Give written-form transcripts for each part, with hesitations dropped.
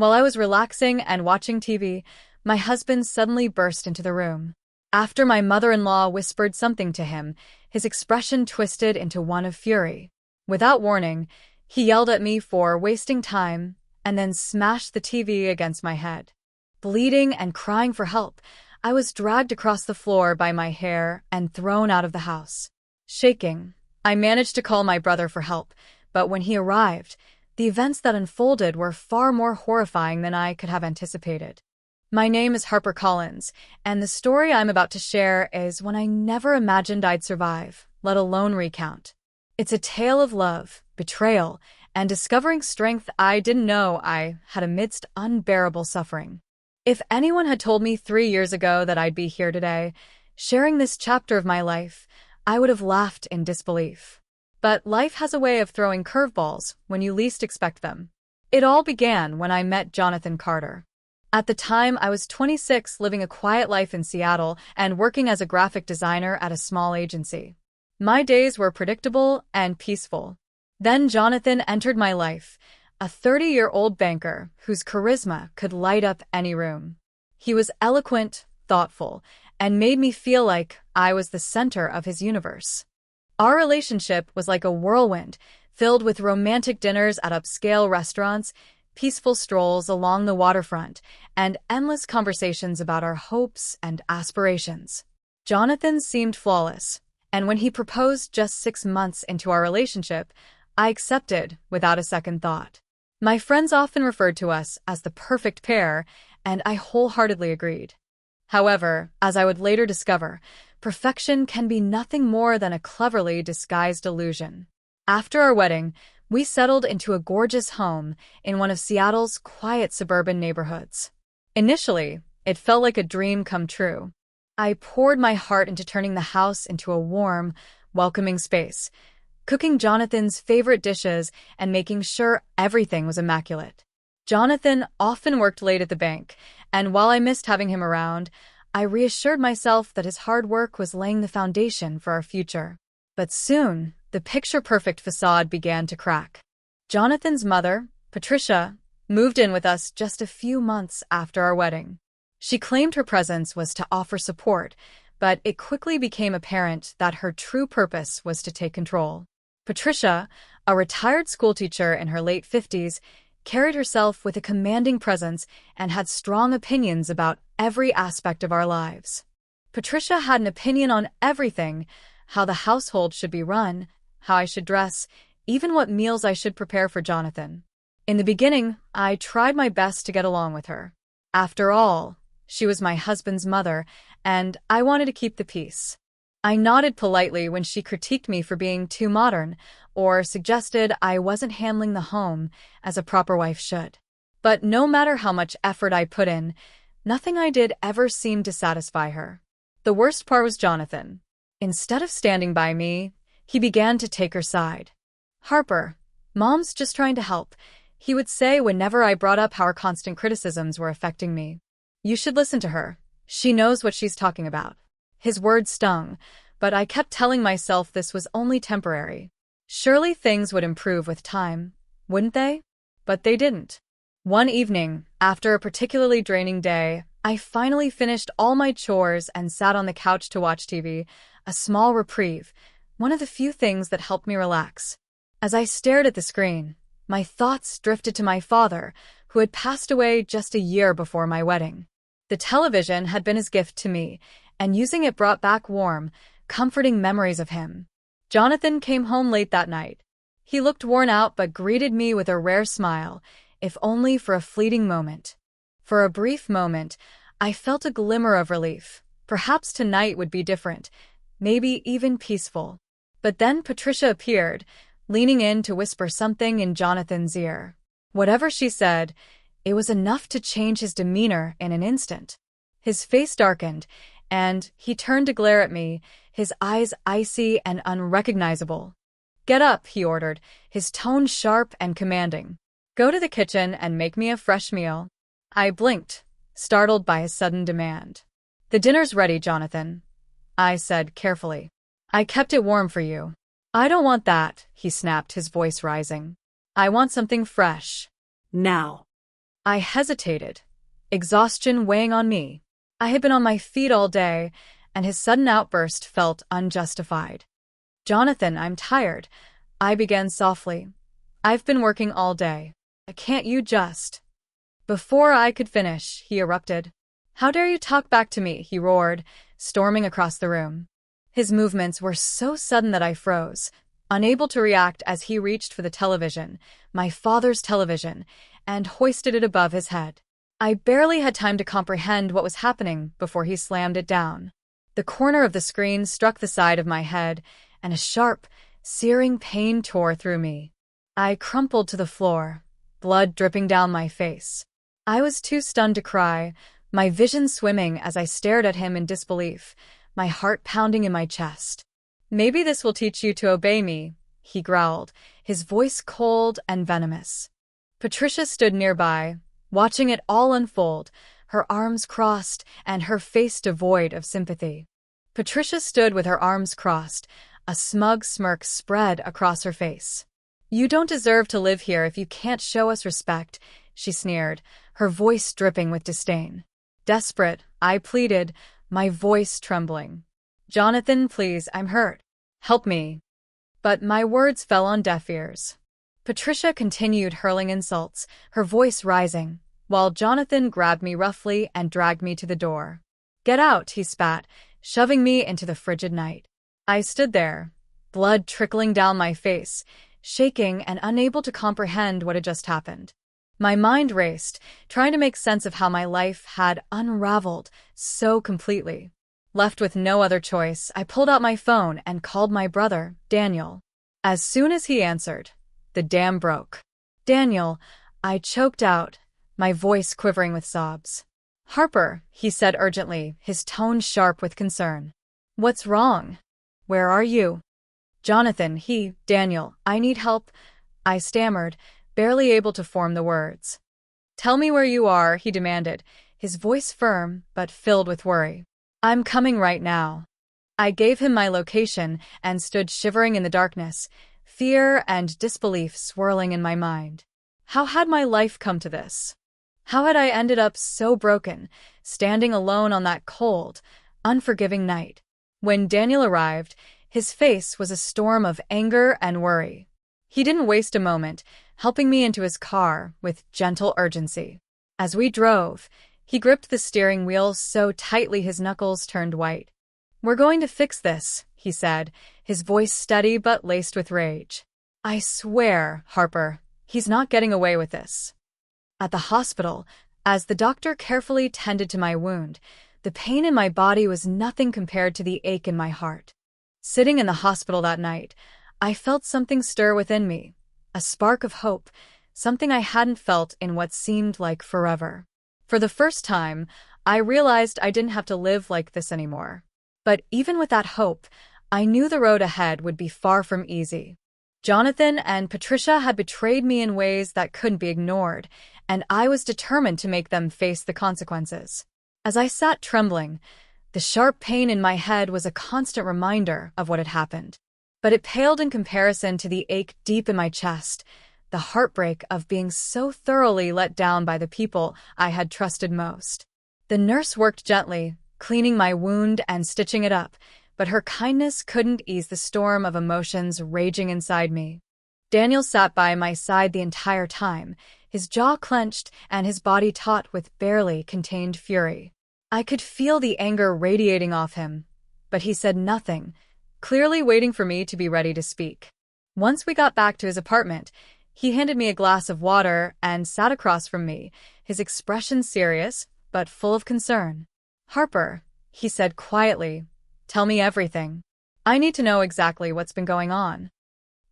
While I was relaxing and watching TV, my husband suddenly burst into the room. After my mother-in-law whispered something to him, his expression twisted into one of fury. Without warning, he yelled at me for wasting time and then smashed the TV against my head. Bleeding and crying for help, I was dragged across the floor by my hair and thrown out of the house. Shaking, I managed to call my brother for help, but when he arrived, the events that unfolded were far more horrifying than I could have anticipated. My name is Harper Collins, and the story I'm about to share is one I never imagined I'd survive, let alone recount. It's a tale of love, betrayal, and discovering strength I didn't know I had amidst unbearable suffering. If anyone had told me 3 years ago that I'd be here today, sharing this chapter of my life, I would have laughed in disbelief. But life has a way of throwing curveballs when you least expect them. It all began when I met Jonathan Carter. At the time, I was 26, living a quiet life in Seattle and working as a graphic designer at a small agency. My days were predictable and peaceful. Then Jonathan entered my life, a 30-year-old banker whose charisma could light up any room. He was eloquent, thoughtful, and made me feel like I was the center of his universe. Our relationship was like a whirlwind, filled with romantic dinners at upscale restaurants, peaceful strolls along the waterfront, and endless conversations about our hopes and aspirations. Jonathan seemed flawless, and when he proposed just 6 months into our relationship, I accepted without a second thought. My friends often referred to us as the perfect pair, and I wholeheartedly agreed. However, as I would later discover, perfection can be nothing more than a cleverly disguised illusion. After our wedding, we settled into a gorgeous home in one of Seattle's quiet suburban neighborhoods. Initially, it felt like a dream come true. I poured my heart into turning the house into a warm, welcoming space, cooking Jonathan's favorite dishes and making sure everything was immaculate. Jonathan often worked late at the bank, and while I missed having him around, I reassured myself that his hard work was laying the foundation for our future. But soon, the picture-perfect facade began to crack. Jonathan's mother, Patricia, moved in with us just a few months after our wedding. She claimed her presence was to offer support, but it quickly became apparent that her true purpose was to take control. Patricia, a retired schoolteacher in her late 50s, carried herself with a commanding presence and had strong opinions about every aspect of our lives. Patricia had an opinion on everything: how the household should be run, how I should dress, even what meals I should prepare for Jonathan. In the beginning, I tried my best to get along with her. After all, she was my husband's mother, and I wanted to keep the peace. I nodded politely when she critiqued me for being too modern, or suggested I wasn't handling the home as a proper wife should. But no matter how much effort I put in, nothing I did ever seemed to satisfy her. The worst part was Jonathan. Instead of standing by me, he began to take her side. "Harper, Mom's just trying to help," he would say whenever I brought up how her constant criticisms were affecting me. "You should listen to her. She knows what she's talking about." His words stung, but I kept telling myself this was only temporary. Surely things would improve with time, wouldn't they? But they didn't. One evening, after a particularly draining day, I finally finished all my chores and sat on the couch to watch TV, a small reprieve, one of the few things that helped me relax. As I stared at the screen, my thoughts drifted to my father, who had passed away just a year before my wedding. The television had been his gift to me, and using it brought back warm, comforting memories of him. Jonathan came home late that night. He looked worn out but greeted me with a rare smile, if only for a fleeting moment. For a brief moment, I felt a glimmer of relief. Perhaps tonight would be different, maybe even peaceful. But then Patricia appeared, leaning in to whisper something in Jonathan's ear. Whatever she said, it was enough to change his demeanor in an instant. His face darkened, and he turned to glare at me, his eyes icy and unrecognizable. "Get up," he ordered, his tone sharp and commanding. "Go to the kitchen and make me a fresh meal." I blinked, startled by his sudden demand. "The dinner's ready, Jonathan," I said carefully. "I kept it warm for you." "I don't want that," he snapped, his voice rising. "I want something fresh. Now." I hesitated, exhaustion weighing on me. I had been on my feet all day, and his sudden outburst felt unjustified. "Jonathan, I'm tired," I began softly. "I've been working all day. Can't you just—" Before I could finish, he erupted. "How dare you talk back to me?" he roared, storming across the room. His movements were so sudden that I froze, unable to react as he reached for the television, my father's television, and hoisted it above his head. I barely had time to comprehend what was happening before he slammed it down. The corner of the screen struck the side of my head, and a sharp, searing pain tore through me. I crumpled to the floor, blood dripping down my face. I was too stunned to cry, my vision swimming as I stared at him in disbelief, my heart pounding in my chest. "Maybe this will teach you to obey me," he growled, his voice cold and venomous. Patricia stood nearby, watching it all unfold, her arms crossed and her face devoid of sympathy. Patricia stood with her arms crossed, a smug smirk spread across her face. "You don't deserve to live here if you can't show us respect," she sneered, her voice dripping with disdain. Desperate, I pleaded, my voice trembling. "Jonathan, please, I'm hurt. Help me." But my words fell on deaf ears. Patricia continued hurling insults, her voice rising, while Jonathan grabbed me roughly and dragged me to the door. "Get out," he spat, shoving me into the frigid night. I stood there, blood trickling down my face, shaking and unable to comprehend what had just happened. My mind raced, trying to make sense of how my life had unraveled so completely. Left with no other choice, I pulled out my phone and called my brother, Daniel. As soon as he answered, the dam broke. "Daniel," I choked out, my voice quivering with sobs. "Harper," he said urgently, his tone sharp with concern. "What's wrong? Where are you?" "Jonathan, Daniel, I need help," I stammered, barely able to form the words. "Tell me where you are," he demanded, his voice firm but filled with worry. "I'm coming right now." I gave him my location and stood shivering in the darkness, fear and disbelief swirling in my mind. How had my life come to this? How had I ended up so broken, standing alone on that cold, unforgiving night? When Daniel arrived, his face was a storm of anger and worry. He didn't waste a moment, helping me into his car with gentle urgency. As we drove, he gripped the steering wheel so tightly his knuckles turned white. "We're going to fix this," he said, his voice steady but laced with rage. "I swear, Harper, he's not getting away with this." At the hospital, as the doctor carefully tended to my wound, the pain in my body was nothing compared to the ache in my heart. Sitting in the hospital that night, I felt something stir within me, a spark of hope, something I hadn't felt in what seemed like forever. For the first time, I realized I didn't have to live like this anymore. But even with that hope, I knew the road ahead would be far from easy. Jonathan and Patricia had betrayed me in ways that couldn't be ignored, and I was determined to make them face the consequences. As I sat trembling, the sharp pain in my head was a constant reminder of what had happened. But it paled in comparison to the ache deep in my chest, the heartbreak of being so thoroughly let down by the people I had trusted most. The nurse worked gently, cleaning my wound and stitching it up, but her kindness couldn't ease the storm of emotions raging inside me. Daniel sat by my side the entire time, his jaw clenched and his body taut with barely contained fury. I could feel the anger radiating off him, but he said nothing, clearly waiting for me to be ready to speak. Once we got back to his apartment, he handed me a glass of water and sat across from me, his expression serious but full of concern. "Harper," he said quietly, "tell me everything. I need to know exactly what's been going on."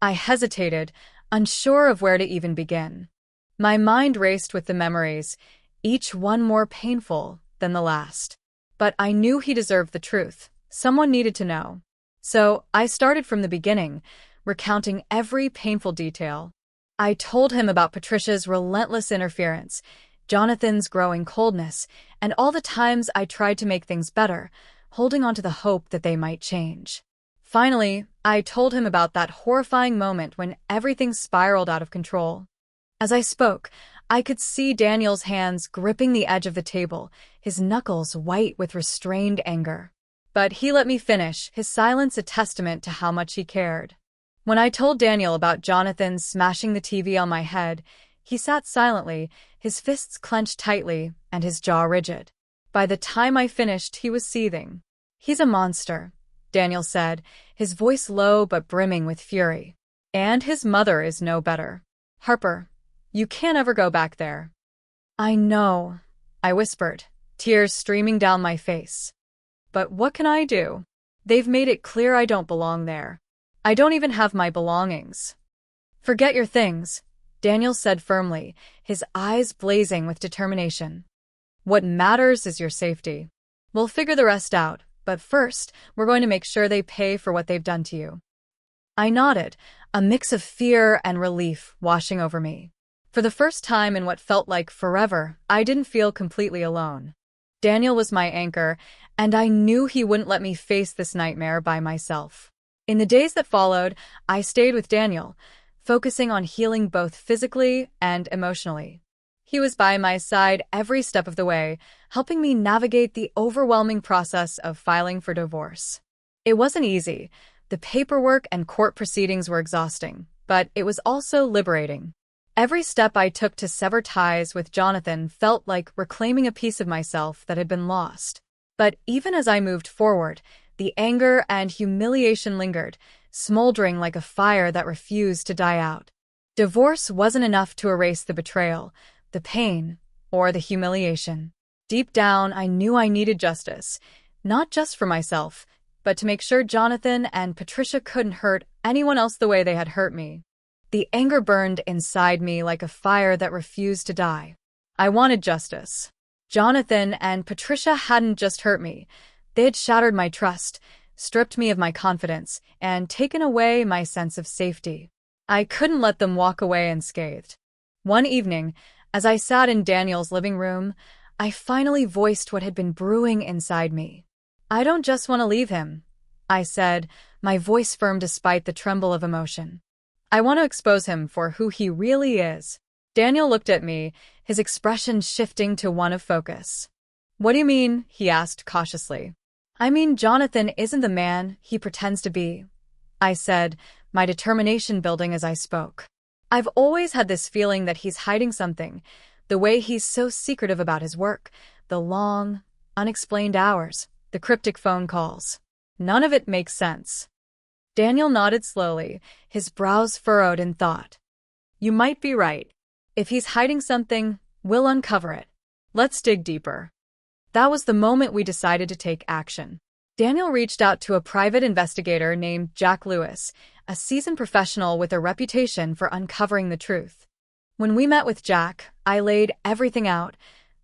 I hesitated, unsure of where to even begin. My mind raced with the memories, each one more painful than the last. But I knew he deserved the truth. Someone needed to know. So I started from the beginning, recounting every painful detail. I told him about Patricia's relentless interference, Jonathan's growing coldness, and all the times I tried to make things better, holding on to the hope that they might change. Finally, I told him about that horrifying moment when everything spiraled out of control. As I spoke, I could see Daniel's hands gripping the edge of the table, his knuckles white with restrained anger. But he let me finish, his silence a testament to how much he cared. When I told Daniel about Jonathan smashing the TV on my head, he sat silently, his fists clenched tightly and his jaw rigid. By the time I finished, he was seething. "He's a monster," Daniel said, his voice low but brimming with fury. "And his mother is no better. Harper, you can't ever go back there." "I know," I whispered, tears streaming down my face. "But what can I do? They've made it clear I don't belong there. I don't even have my belongings." "Forget your things," Daniel said firmly, his eyes blazing with determination. "What matters is your safety. We'll figure the rest out, but first, we're going to make sure they pay for what they've done to you." I nodded, a mix of fear and relief washing over me. For the first time in what felt like forever, I didn't feel completely alone. Daniel was my anchor, and I knew he wouldn't let me face this nightmare by myself. In the days that followed, I stayed with Daniel, focusing on healing both physically and emotionally. He was by my side every step of the way, helping me navigate the overwhelming process of filing for divorce. It wasn't easy. The paperwork and court proceedings were exhausting, but it was also liberating. Every step I took to sever ties with Jonathan felt like reclaiming a piece of myself that had been lost. But even as I moved forward, the anger and humiliation lingered, smoldering like a fire that refused to die out. Divorce wasn't enough to erase the betrayal, the pain, or the humiliation. Deep down, I knew I needed justice, not just for myself, but to make sure Jonathan and Patricia couldn't hurt anyone else the way they had hurt me. The anger burned inside me like a fire that refused to die. I wanted justice. Jonathan and Patricia hadn't just hurt me. They had shattered my trust, stripped me of my confidence, and taken away my sense of safety. I couldn't let them walk away unscathed. One evening, as I sat in Daniel's living room, I finally voiced what had been brewing inside me. "I don't just want to leave him," I said, my voice firm despite the tremble of emotion. "I want to expose him for who he really is." Daniel looked at me, his expression shifting to one of focus. "What do you mean?" he asked cautiously. "I mean, Jonathan isn't the man he pretends to be," I said, my determination building as I spoke. "I've always had this feeling that he's hiding something, the way he's so secretive about his work, the long, unexplained hours, the cryptic phone calls. None of it makes sense." Daniel nodded slowly, his brows furrowed in thought. "You might be right. If he's hiding something, we'll uncover it. Let's dig deeper." That was the moment we decided to take action. Daniel reached out to a private investigator named Jack Lewis, a seasoned professional with a reputation for uncovering the truth. When we met with Jack, I laid everything out,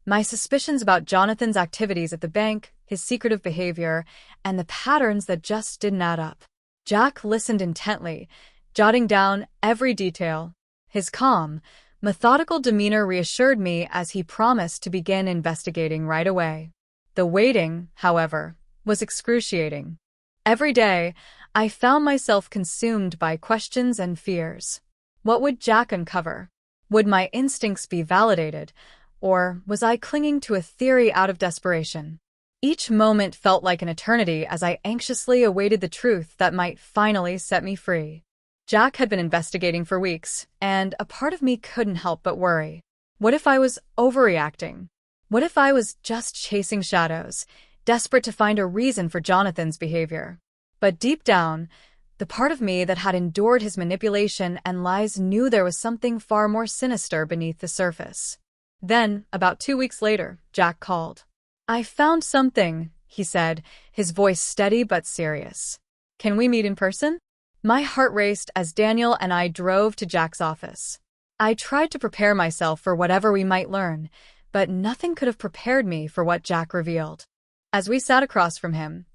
my suspicions about Jonathan's activities at the bank, his secretive behavior, and the patterns that just didn't add up. Jack listened intently, jotting down every detail. His calm, methodical demeanor reassured me as he promised to begin investigating right away. The waiting, however, was excruciating. Every day, I found myself consumed by questions and fears. What would Jack uncover? Would my instincts be validated, or was I clinging to a theory out of desperation? Each moment felt like an eternity as I anxiously awaited the truth that might finally set me free. Jack had been investigating for weeks, and a part of me couldn't help but worry. What if I was overreacting? What if I was just chasing shadows, desperate to find a reason for Jonathan's behavior? But deep down, the part of me that had endured his manipulation and lies knew there was something far more sinister beneath the surface. Then, about 2 weeks later, Jack called. "I found something," he said, his voice steady but serious. "Can we meet in person?" My heart raced as Daniel and I drove to Jack's office. I tried to prepare myself for whatever we might learn, but nothing could have prepared me for what Jack revealed. As we sat across from him,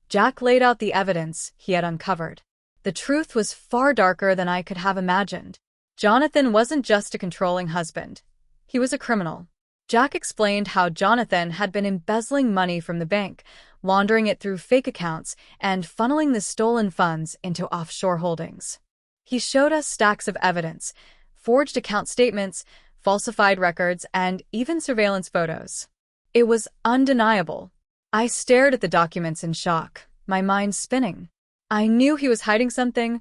Jack laid out the evidence he had uncovered. The truth was far darker than I could have imagined. Jonathan wasn't just a controlling husband. He was a criminal. Jack explained how Jonathan had been embezzling money from the bank, laundering it through fake accounts, and funneling the stolen funds into offshore holdings. He showed us stacks of evidence, forged account statements, falsified records, and even surveillance photos. It was undeniable. I stared at the documents in shock, my mind spinning. I knew he was hiding something,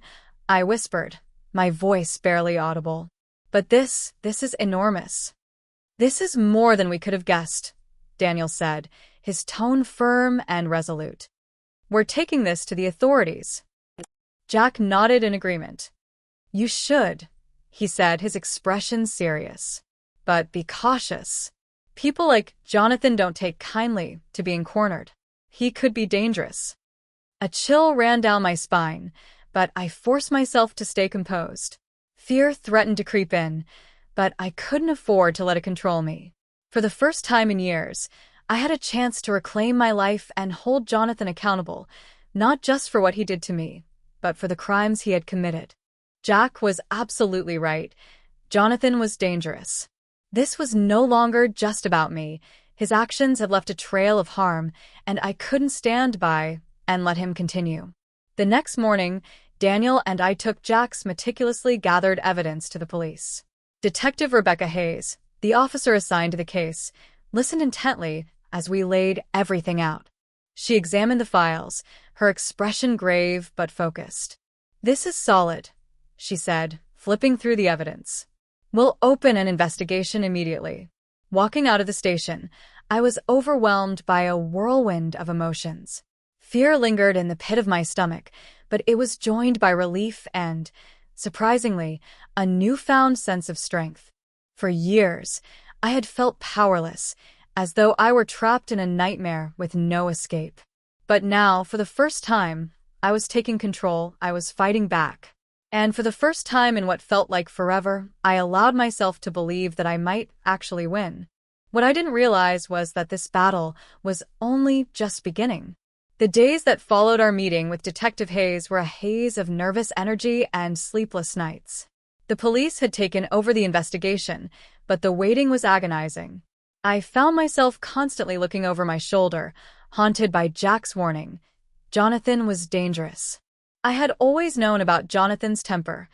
I whispered, my voice barely audible. But this is enormous. This is more than we could have guessed, Daniel said, his tone firm and resolute. We're taking this to the authorities. Jack nodded in agreement. You should, he said, his expression serious. But be cautious. People like Jonathan don't take kindly to being cornered. He could be dangerous. A chill ran down my spine, but I forced myself to stay composed. Fear threatened to creep in, but I couldn't afford to let it control me. For the first time in years, I had a chance to reclaim my life and hold Jonathan accountable, not just for what he did to me, but for the crimes he had committed. Jack was absolutely right. Jonathan was dangerous. This was no longer just about me. His actions had left a trail of harm, and I couldn't stand by and let him continue. The next morning, Daniel and I took Jack's meticulously gathered evidence to the police. Detective Rebecca Hayes, the officer assigned to the case, listened intently as we laid everything out. She examined the files, her expression grave but focused. This is solid, she said, flipping through the evidence. We'll open an investigation immediately. Walking out of the station, I was overwhelmed by a whirlwind of emotions. Fear lingered in the pit of my stomach, but it was joined by relief and, surprisingly, a newfound sense of strength. For years, I had felt powerless, as though I were trapped in a nightmare with no escape. But now, for the first time, I was taking control, I was fighting back. And for the first time in what felt like forever, I allowed myself to believe that I might actually win. What I didn't realize was that this battle was only just beginning. The days that followed our meeting with Detective Hayes were a haze of nervous energy and sleepless nights. The police had taken over the investigation, but the waiting was agonizing. I found myself constantly looking over my shoulder, haunted by Jack's warning. Jonathan was dangerous. I had always known about Jonathan's temper,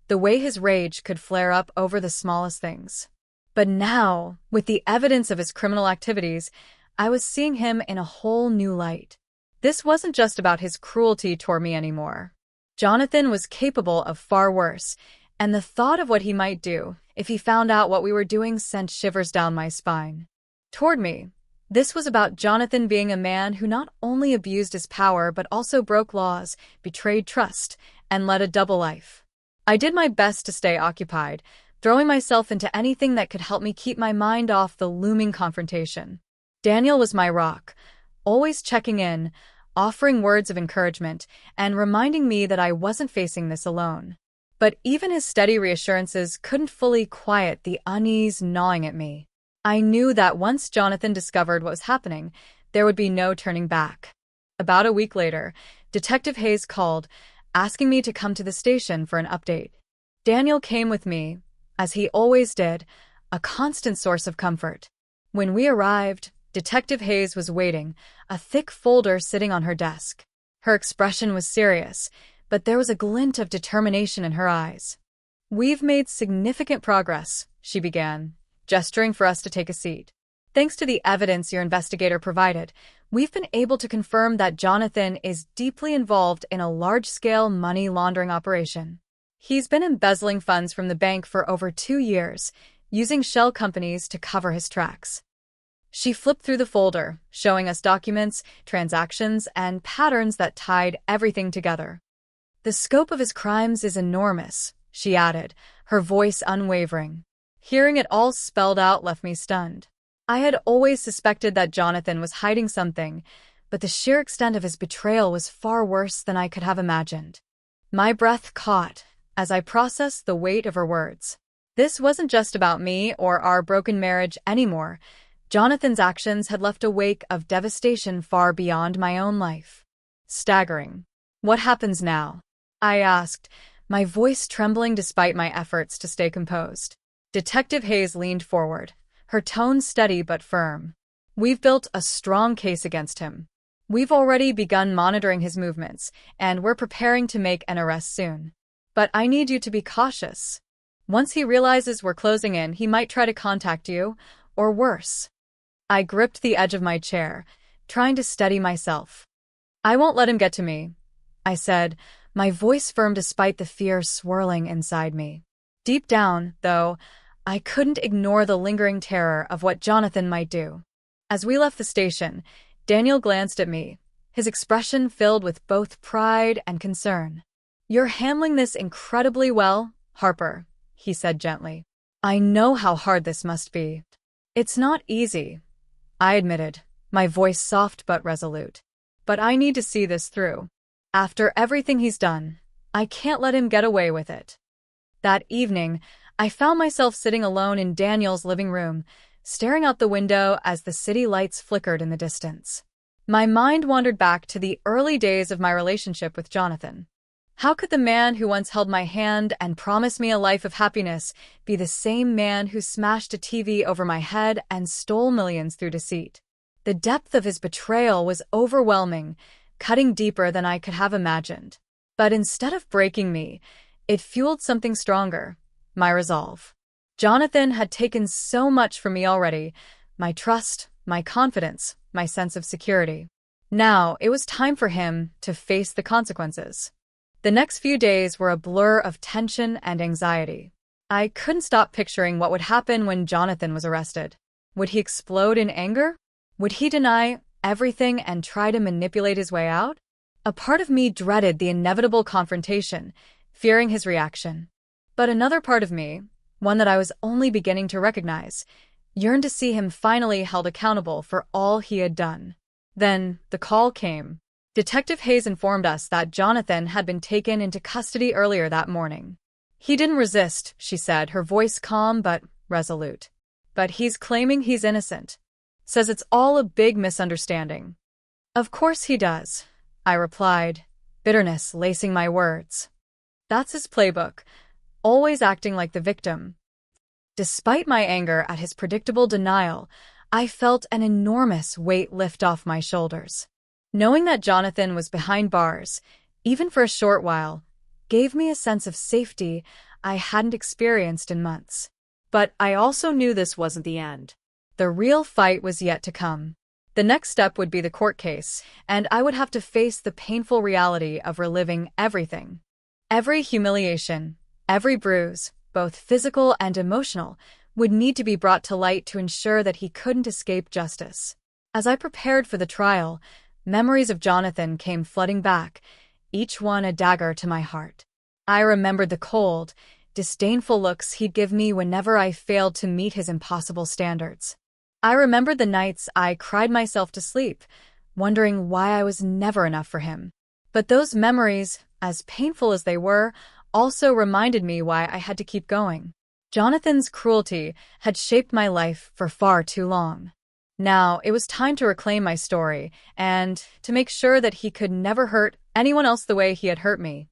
the way his rage could flare up over the smallest things. But now, with the evidence of his criminal activities, I was seeing him in a whole new light. This wasn't just about his cruelty toward me anymore. Jonathan was capable of far worse, and the thought of what he might do if he found out what we were doing sent shivers down my spine. Toward me, this was about Jonathan being a man who not only abused his power but also broke laws, betrayed trust, and led a double life. I did my best to stay occupied, throwing myself into anything that could help me keep my mind off the looming confrontation. Daniel was my rock, always checking in, offering words of encouragement, and reminding me that I wasn't facing this alone. But even his steady reassurances couldn't fully quiet the unease gnawing at me. I knew that once Jonathan discovered what was happening, there would be no turning back. About a week later, Detective Hayes called, asking me to come to the station for an update. Daniel came with me, as he always did, a constant source of comfort. When we arrived, Detective Hayes was waiting, a thick folder sitting on her desk. Her expression was serious, but there was a glint of determination in her eyes. "We've made significant progress," she began, gesturing for us to take a seat. "Thanks to the evidence your investigator provided, we've been able to confirm that Jonathan is deeply involved in a large-scale money laundering operation. He's been embezzling funds from the bank for over 2 years, using shell companies to cover his tracks." She flipped through the folder, showing us documents, transactions, and patterns that tied everything together. "The scope of his crimes is enormous," she added, her voice unwavering. Hearing it all spelled out left me stunned. I had always suspected that Jonathan was hiding something, but the sheer extent of his betrayal was far worse than I could have imagined. My breath caught as I processed the weight of her words. This wasn't just about me or our broken marriage anymore. Jonathan's actions had left a wake of devastation far beyond my own life. Staggering. "What happens now?" I asked, my voice trembling despite my efforts to stay composed. Detective Hayes leaned forward, her tone steady but firm. "We've built a strong case against him. We've already begun monitoring his movements, and we're preparing to make an arrest soon. But I need you to be cautious. Once he realizes we're closing in, he might try to contact you, or worse. I gripped the edge of my chair, trying to steady myself. I won't let him get to me, I said, my voice firm despite the fear swirling inside me. Deep down, though, I couldn't ignore the lingering terror of what Jonathan might do. As we left the station, Daniel glanced at me, his expression filled with both pride and concern. "You're handling this incredibly well, Harper," he said gently. "I know how hard this must be." "It's not easy," I admitted, my voice soft but resolute. "But I need to see this through. After everything he's done, I can't let him get away with it." That evening, I found myself sitting alone in Daniel's living room, staring out the window as the city lights flickered in the distance. My mind wandered back to the early days of my relationship with Jonathan. How could the man who once held my hand and promised me a life of happiness be the same man who smashed a TV over my head and stole millions through deceit? The depth of his betrayal was overwhelming, cutting deeper than I could have imagined. But instead of breaking me, it fueled something stronger, my resolve. Jonathan had taken so much from me already, my trust, my confidence, my sense of security. Now it was time for him to face the consequences. The next few days were a blur of tension and anxiety. I couldn't stop picturing what would happen when Jonathan was arrested. Would he explode in anger? Would he deny everything and try to manipulate his way out? A part of me dreaded the inevitable confrontation, fearing his reaction. But another part of me, one that I was only beginning to recognize, yearned to see him finally held accountable for all he had done. Then the call came. Detective Hayes informed us that Jonathan had been taken into custody earlier that morning. "He didn't resist," she said, her voice calm but resolute. "But he's claiming he's innocent. Says it's all a big misunderstanding." "Of course he does," I replied, bitterness lacing my words. "That's his playbook, always acting like the victim." Despite my anger at his predictable denial, I felt an enormous weight lift off my shoulders. Knowing that Jonathan was behind bars, even for a short while, gave me a sense of safety I hadn't experienced in months. But I also knew this wasn't the end. The real fight was yet to come. The next step would be the court case, and I would have to face the painful reality of reliving everything. Every humiliation, every bruise, both physical and emotional, would need to be brought to light to ensure that he couldn't escape justice. As I prepared for the trial, memories of Jonathan came flooding back, each one a dagger to my heart. I remembered the cold, disdainful looks he'd give me whenever I failed to meet his impossible standards. I remembered the nights I cried myself to sleep, wondering why I was never enough for him. But those memories, as painful as they were, also reminded me why I had to keep going. Jonathan's cruelty had shaped my life for far too long. Now it was time to reclaim my story and to make sure that he could never hurt anyone else the way he had hurt me.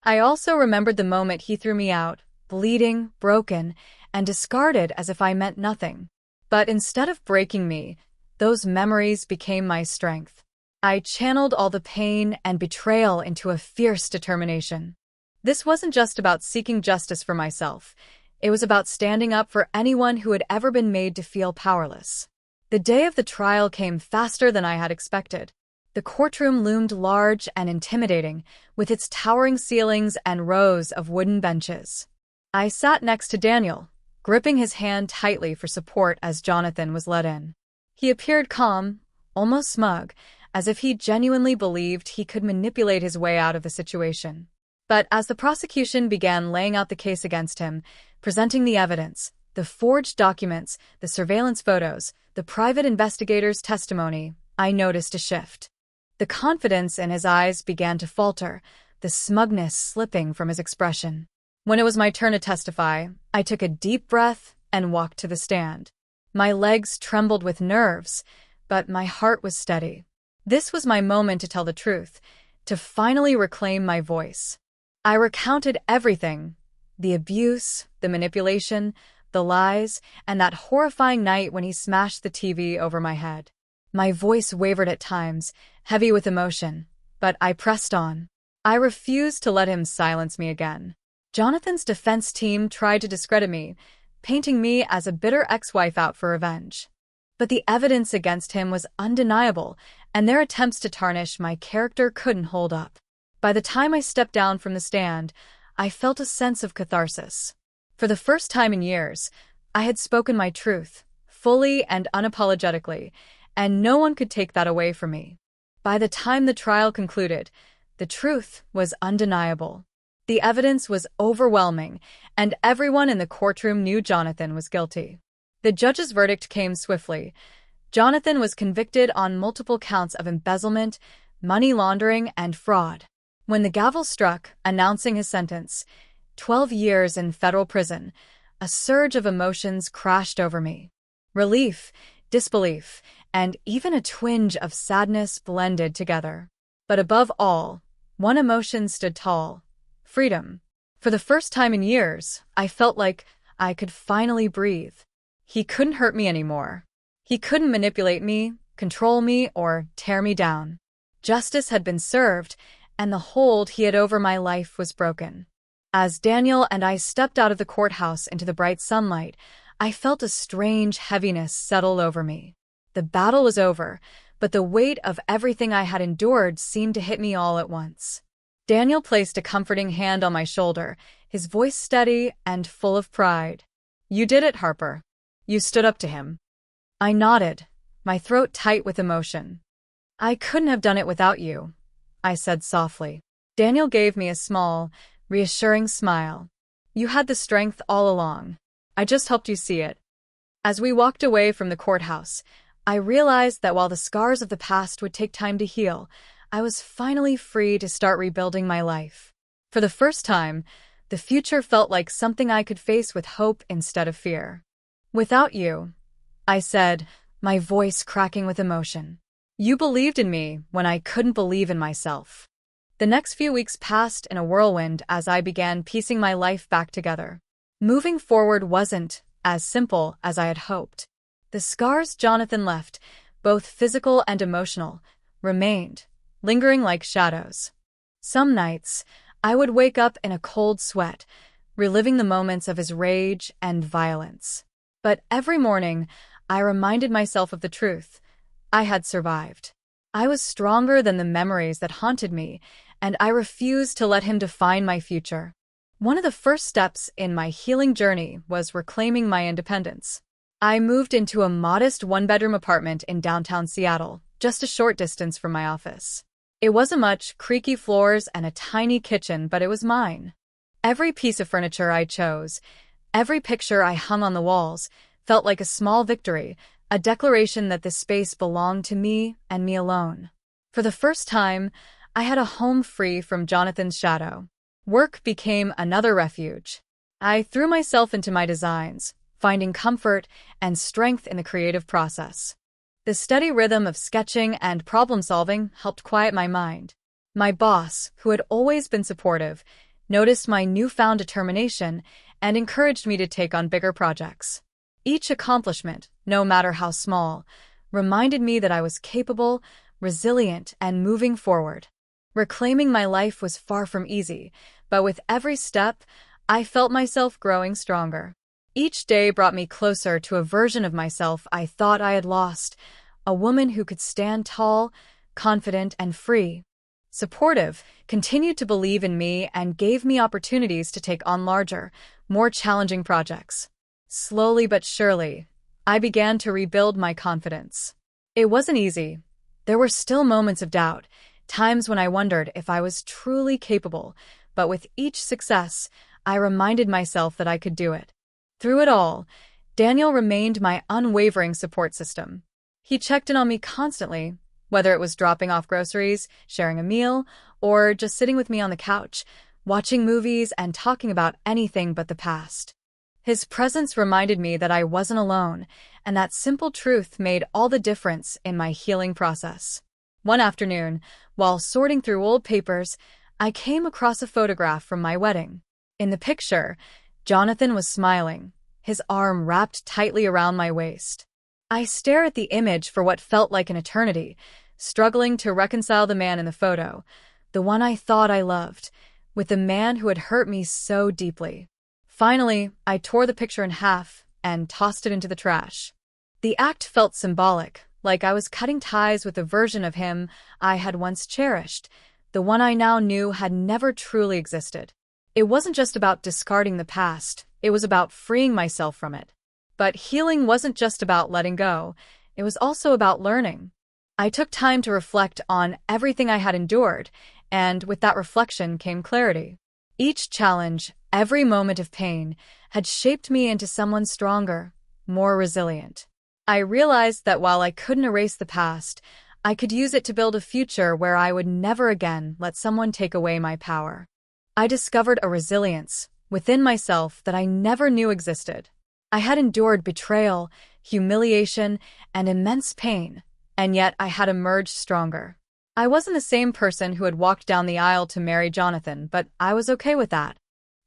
I also remembered the moment he threw me out, bleeding, broken, and discarded as if I meant nothing. But instead of breaking me, those memories became my strength. I channeled all the pain and betrayal into a fierce determination. This wasn't just about seeking justice for myself. It was about standing up for anyone who had ever been made to feel powerless. The day of the trial came faster than I had expected. The courtroom loomed large and intimidating, with its towering ceilings and rows of wooden benches. I sat next to Daniel, gripping his hand tightly for support as Jonathan was led in. He appeared calm, almost smug, as if he genuinely believed he could manipulate his way out of the situation. But as the prosecution began laying out the case against him, presenting the evidence, the forged documents, the surveillance photos, the private investigator's testimony, I noticed a shift. The confidence in his eyes began to falter, the smugness slipping from his expression. When it was my turn to testify, I took a deep breath and walked to the stand. My legs trembled with nerves, but my heart was steady. This was my moment to tell the truth, to finally reclaim my voice. I recounted everything: the abuse, the manipulation, the lies, and that horrifying night when he smashed the TV over my head. My voice wavered at times, heavy with emotion, but I pressed on. I refused to let him silence me again. Jonathan's defense team tried to discredit me, painting me as a bitter ex-wife out for revenge. But the evidence against him was undeniable, and their attempts to tarnish my character couldn't hold up. By the time I stepped down from the stand, I felt a sense of catharsis. For the first time in years, I had spoken my truth, fully and unapologetically, and no one could take that away from me. By the time the trial concluded, the truth was undeniable. The evidence was overwhelming, and everyone in the courtroom knew Jonathan was guilty. The judge's verdict came swiftly. Jonathan was convicted on multiple counts of embezzlement, money laundering, and fraud. When the gavel struck, announcing his sentence, 12 years in federal prison, a surge of emotions crashed over me. Relief, disbelief, and even a twinge of sadness blended together. But above all, one emotion stood tall: freedom. For the first time in years, I felt like I could finally breathe. He couldn't hurt me anymore. He couldn't manipulate me, control me, or tear me down. Justice had been served, and the hold he had over my life was broken. As Daniel and I stepped out of the courthouse into the bright sunlight, I felt a strange heaviness settle over me. The battle was over, but the weight of everything I had endured seemed to hit me all at once. Daniel placed a comforting hand on my shoulder, his voice steady and full of pride. "You did it, Harper. You stood up to him." I nodded, my throat tight with emotion. "I couldn't have done it without you," I said softly. Daniel gave me a small, reassuring smile. "You had the strength all along. I just helped you see it." As we walked away from the courthouse, I realized that while the scars of the past would take time to heal, I was finally free to start rebuilding my life. For the first time, the future felt like something I could face with hope instead of fear. "Without you," I said, my voice cracking with emotion. "You believed in me when I couldn't believe in myself." The next few weeks passed in a whirlwind as I began piecing my life back together. Moving forward wasn't as simple as I had hoped. The scars Jonathan left, both physical and emotional, remained, lingering like shadows. Some nights, I would wake up in a cold sweat, reliving the moments of his rage and violence. But every morning, I reminded myself of the truth. I had survived. I was stronger than the memories that haunted me, and I refused to let him define my future. One of the first steps in my healing journey was reclaiming my independence. I moved into a modest one-bedroom apartment in downtown Seattle, just a short distance from my office. It wasn't much, creaky floors and a tiny kitchen, but it was mine. Every piece of furniture I chose, every picture I hung on the walls, felt like a small victory, a declaration that this space belonged to me and me alone. For the first time, I had a home free from Jonathan's shadow. Work became another refuge. I threw myself into my designs, finding comfort and strength in the creative process. The steady rhythm of sketching and problem-solving helped quiet my mind. My boss, who had always been supportive, noticed my newfound determination and encouraged me to take on bigger projects. Each accomplishment, no matter how small, reminded me that I was capable, resilient, and moving forward. Reclaiming my life was far from easy, but with every step, I felt myself growing stronger. Each day brought me closer to a version of myself I thought I had lost, a woman who could stand tall, confident, and free. Supportive, continued to believe in me and gave me opportunities to take on larger, more challenging projects. Slowly but surely, I began to rebuild my confidence. It wasn't easy. There were still moments of doubt, times when I wondered if I was truly capable, but with each success, I reminded myself that I could do it. Through it all, Daniel remained my unwavering support system. He checked in on me constantly, whether it was dropping off groceries, sharing a meal, or just sitting with me on the couch, watching movies and talking about anything but the past. His presence reminded me that I wasn't alone, and that simple truth made all the difference in my healing process. One afternoon, while sorting through old papers, I came across a photograph from my wedding. In the picture, Jonathan was smiling, his arm wrapped tightly around my waist. I stared at the image for what felt like an eternity, struggling to reconcile the man in the photo, the one I thought I loved, with the man who had hurt me so deeply. Finally, I tore the picture in half and tossed it into the trash. The act felt symbolic, like I was cutting ties with a version of him I had once cherished, the one I now knew had never truly existed. It wasn't just about discarding the past, it was about freeing myself from it. But healing wasn't just about letting go, it was also about learning. I took time to reflect on everything I had endured, and with that reflection came clarity. Each challenge, every moment of pain, had shaped me into someone stronger, more resilient. I realized that while I couldn't erase the past, I could use it to build a future where I would never again let someone take away my power. I discovered a resilience within myself that I never knew existed. I had endured betrayal, humiliation, and immense pain, and yet I had emerged stronger. I wasn't the same person who had walked down the aisle to marry Jonathan, but I was okay with that.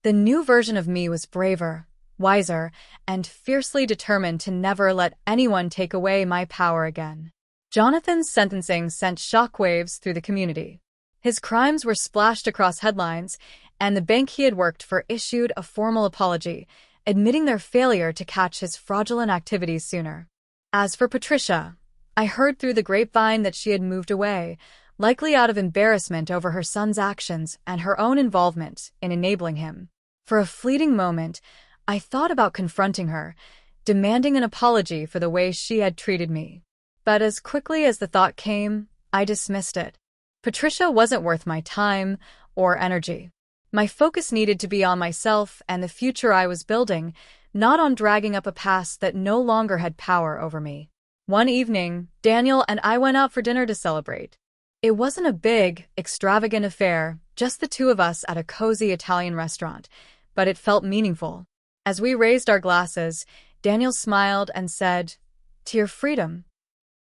The new version of me was braver, wiser, and fiercely determined to never let anyone take away my power again. Jonathan's sentencing sent shockwaves through the community. His crimes were splashed across headlines, and the bank he had worked for issued a formal apology, admitting their failure to catch his fraudulent activities sooner. As for Patricia, I heard through the grapevine that she had moved away, likely out of embarrassment over her son's actions and her own involvement in enabling him. For a fleeting moment, I thought about confronting her, demanding an apology for the way she had treated me. But as quickly as the thought came, I dismissed it. Patricia wasn't worth my time or energy. My focus needed to be on myself and the future I was building, not on dragging up a past that no longer had power over me. One evening, Daniel and I went out for dinner to celebrate. It wasn't a big, extravagant affair, just the two of us at a cozy Italian restaurant, but it felt meaningful. As we raised our glasses, Daniel smiled and said, "To your freedom."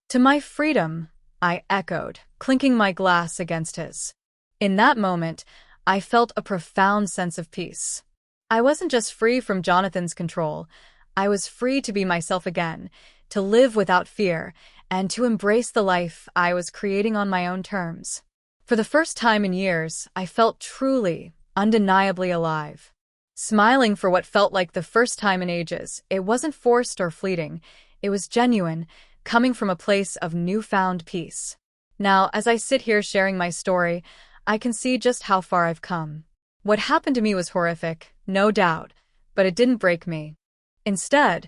"To my freedom," I echoed, clinking my glass against his. In that moment, I felt a profound sense of peace. I wasn't just free from Jonathan's control, I was free to be myself again, to live without fear, and to embrace the life I was creating on my own terms. For the first time in years, I felt truly, undeniably alive. Smiling for what felt like the first time in ages, it wasn't forced or fleeting, it was genuine, coming from a place of newfound peace. Now, as I sit here sharing my story, I can see just how far I've come. What happened to me was horrific, no doubt, but it didn't break me. Instead,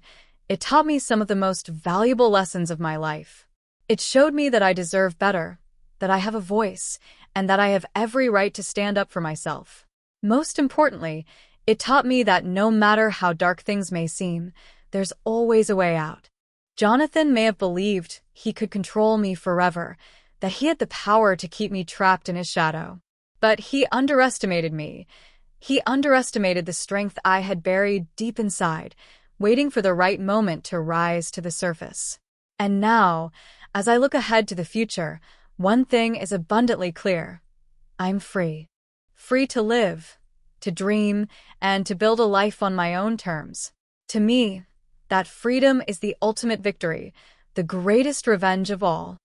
it taught me some of the most valuable lessons of my life. It showed me that I deserve better, that I have a voice, and that I have every right to stand up for myself. Most importantly, it taught me that no matter how dark things may seem, there's always a way out. Jonathan may have believed he could control me forever, that he had the power to keep me trapped in his shadow. But he underestimated me. He underestimated the strength I had buried deep inside, waiting for the right moment to rise to the surface. And now, as I look ahead to the future, one thing is abundantly clear. I'm free. Free to live, to dream, and to build a life on my own terms. To me, that freedom is the ultimate victory, the greatest revenge of all.